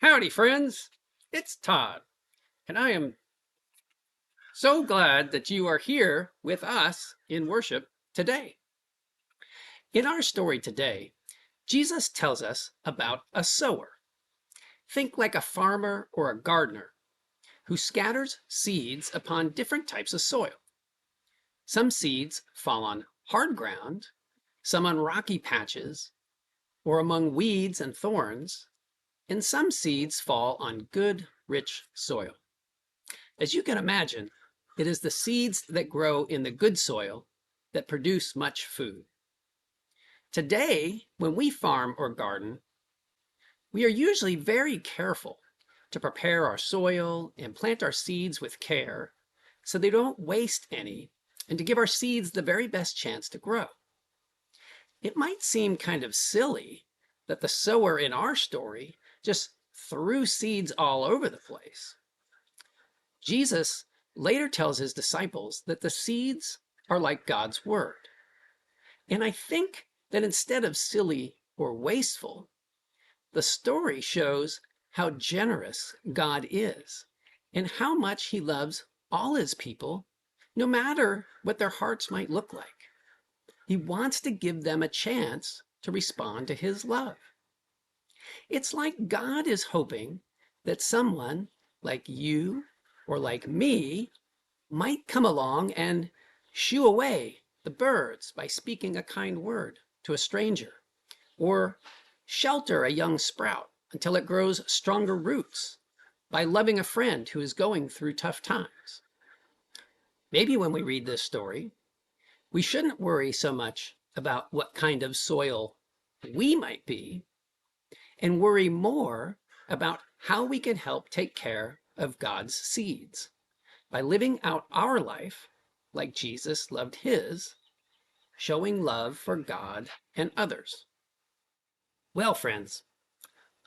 Howdy, friends. It's Todd, and I am so glad that you are here with us in worship today. In our story today, Jesus tells us about a sower. Think like a farmer or a gardener who scatters seeds upon different types of soil. Some seeds fall on hard ground, some on rocky patches, or among weeds and thorns, and some seeds fall on good, rich soil. As you can imagine, it is the seeds that grow in the good soil that produce much food. Today, when we farm or garden, we are usually very careful to prepare our soil and plant our seeds with care so they don't waste any and to give our seeds the very best chance to grow. It might seem kind of silly that the sower in our story just threw seeds all over the place. Jesus later tells his disciples that the seeds are like God's word. And I think that instead of silly or wasteful, the story shows how generous God is and how much he loves all his people, no matter what their hearts might look like. He wants to give them a chance to respond to his love. It's like God is hoping that someone like you or like me might come along and shoo away the birds by speaking a kind word to a stranger, or shelter a young sprout until it grows stronger roots by loving a friend who is going through tough times. Maybe when we read this story, we shouldn't worry so much about what kind of soil we might be and worry more about how we can help take care of God's seeds by living out our life like Jesus loved his, showing love for God and others. Well, friends,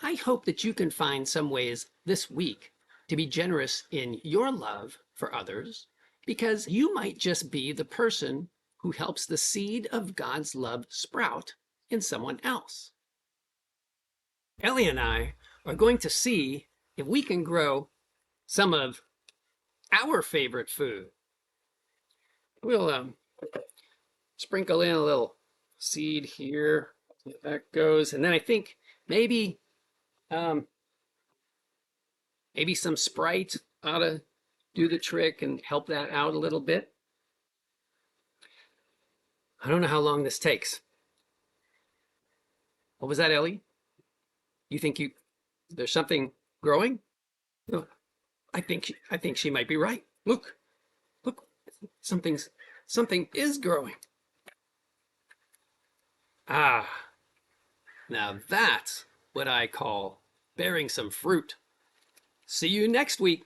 I hope that you can find some ways this week to be generous in your love for others, because you might just be the person who helps the seed of God's love sprout in someone else. Ellie and I are going to see if we can grow some of our favorite food. We'll sprinkle in a little seed here. That goes, and then I think maybe um, maybe some Sprite ought to do the trick and help that out a little bit. I don't know how long this takes. What was that, Ellie? You think there's something growing? Oh, I think she might be right. Look, something is growing. Ah, now that's what I call bearing some fruit. See you next week.